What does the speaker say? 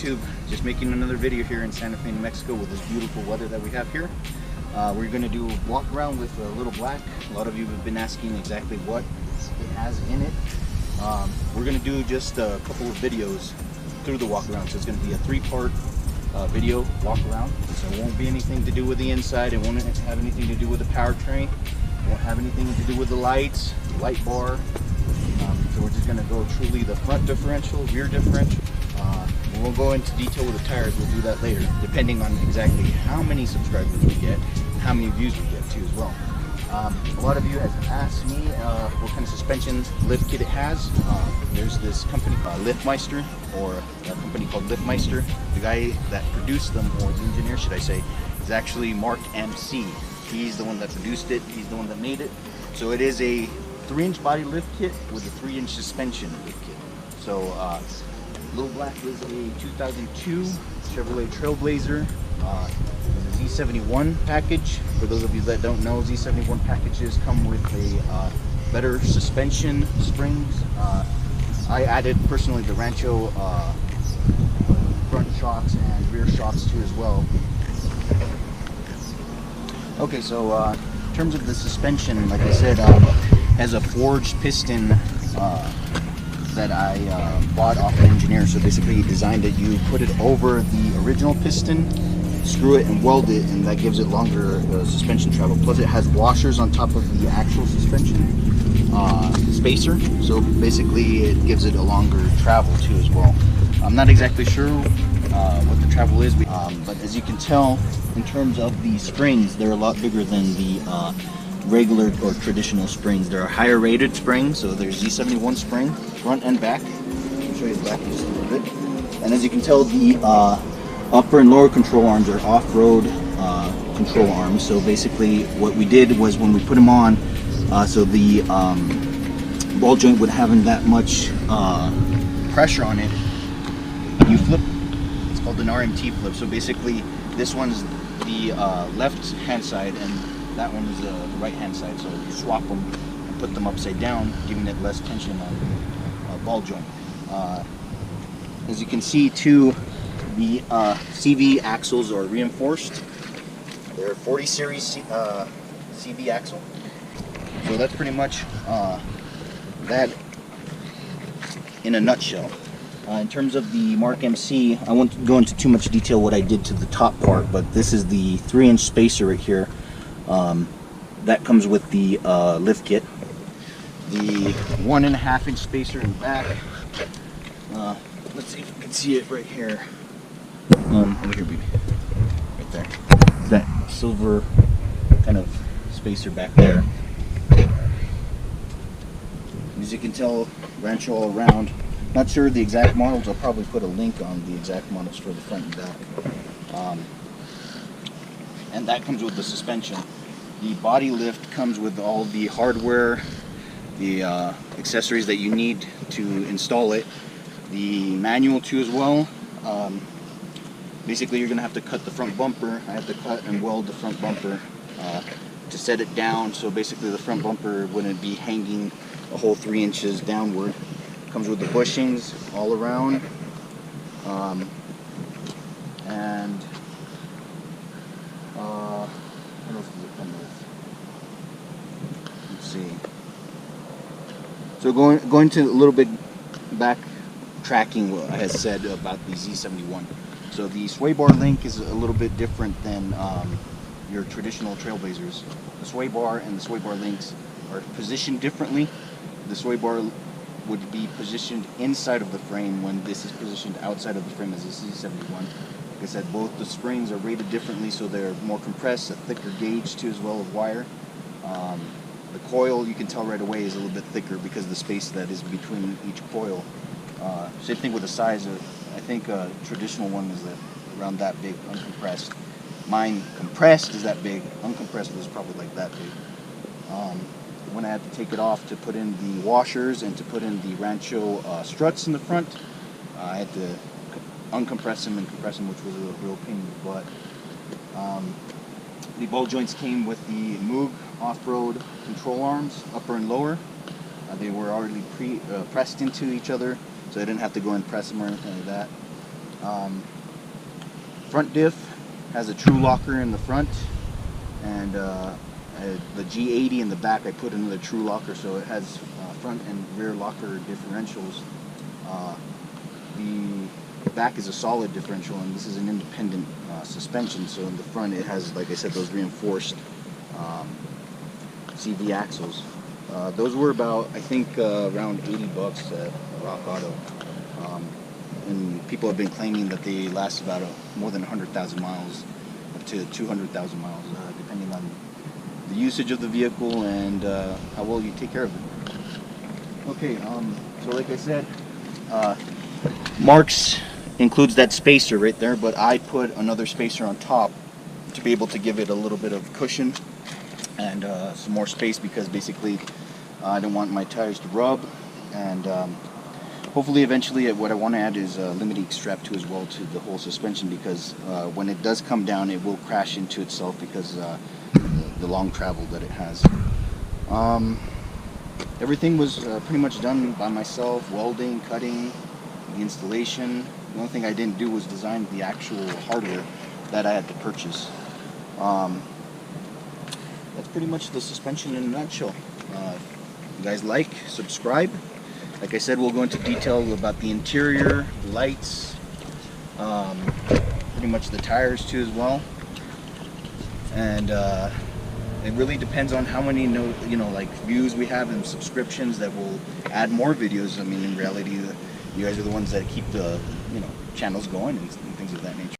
YouTube? Just making another video here in Santa Fe, New Mexico with this beautiful weather that we have here. We're going to do a walk around with a little black. A lot of you have been asking exactly what it has in it. We're going to do just a couple of videos through the walk around. So it's going to be a 3-part video walk around. So it won't be anything to do with the inside. It won't have anything to do with the powertrain. It won't have anything to do with the lights, the light bar. So we're just going to go truly the front differential, rear differential. We won't go into detail with the tires. We'll do that later, depending on exactly how many subscribers we get, how many views we get too as well. A lot of you have asked me what kind of suspension lift kit it has. There's this company called Liftmeister, or a company called Liftmeister. The guy that produced them, or the engineer should I say, is actually Mark MC. He's the one that produced it. He's the one that made it. So it is a 3-inch body lift kit with a 3-inch suspension lift kit. So Little Black is a 2002 Chevrolet Trailblazer. It's a Z71 package. For those of you that don't know, Z71 packages come with a better suspension springs. I added personally the Rancho front shocks and rear shocks too as well. Okay, so in terms of the suspension, like I said, has a forged piston that I bought off an engineer. So basically he designed it. You put it over the original piston, screw it and weld it, and that gives it longer suspension travel. Plus it has washers on top of the actual suspension spacer. So basically it gives it a longer travel too as well. I'm not exactly sure what the travel is, but as you can tell, in terms of the springs, they're a lot bigger than the regular or traditional springs. They're a higher rated spring, so there's Z71 spring, front and back. I'll show you the back in just a little bit. And as you can tell, the upper and lower control arms are off-road control arms. So basically what we did was, when we put them on, so the ball joint would having that much pressure on it, you flip. It's called an RMT flip. So basically this one's the left hand side and that one is the right hand side. So you swap them and put them upside down, giving it less tension on the ball joint. As you can see too, the CV axles are reinforced. They're 40 series CV axle. So that's pretty much that in a nutshell. In terms of the Mark MC, I won't go into too much detail what I did to the top part, but this is the 3-inch spacer right here. That comes with the lift kit. The 1.5-inch spacer in the back. Let's see if you can see it right here. Over here, baby. Right there. That silver kind of spacer back there. As you can tell, Rancho all around. Not sure the exact models. I'll probably put a link on the exact models for the front and back. And that comes with the suspension. The body lift comes with all the hardware, the accessories that you need to install it. The manual too as well. Basically you're going to have to cut the front bumper. I have to cut and weld the front bumper to set it down, so basically the front bumper wouldn't be hanging a whole 3 inches downward. Comes with the bushings all around, and what else does it come with? Let's see. So going to a little bit back tracking what I had said about the Z71. So the sway bar link is a little bit different than your traditional Trailblazers. The sway bar and the sway bar links are positioned differently. The sway bar would be positioned inside of the frame when this is positioned outside of the frame as a Z71. Like I said, both the springs are rated differently, so they're more compressed, a thicker gauge too as well of wire. The coil, you can tell right away, is a little bit thicker because of the space that is between each coil. Same thing with the size. I think a traditional one is around that big, uncompressed. Mine compressed is that big, uncompressed is probably like that big. When I had to take it off to put in the washers and to put in the Rancho struts in the front, I had to uncompress them and compress them, which was a real pain in the butt. The ball joints came with the Moog off-road control arms, upper and lower. They were already pressed into each other, so I didn't have to go and press them or anything like that. Front diff has a true locker in the front, and the G80 in the back I put another true locker, so it has front and rear locker differentials. The back is a solid differential, and this is an independent suspension, so in the front it has, like I said, those reinforced CV axles. Those were about, I think, around $80 at Rock Auto. And people have been claiming that they last about more than 100,000 miles, up to 200,000 miles, depending on the usage of the vehicle and how well you take care of it. Okay, so like I said, Marks includes that spacer right there, but I put another spacer on top to be able to give it a little bit of cushion and some more space, because basically I don't want my tires to rub, and hopefully eventually what I want to add is a limiting strap to as well to the whole suspension, because when it does come down it will crash into itself because the long travel that it has. Everything was pretty much done by myself: welding, cutting, the installation. The only thing I didn't do was design the actual hardware that I had to purchase. That's pretty much the suspension in a nutshell. You guys like, subscribe. Like I said, we'll go into detail about the interior, the lights, pretty much the tires too as well. And it really depends on how many like views we have and subscriptions that will add more videos. I mean, in reality, you guys are the ones that keep the channels going and things of that nature.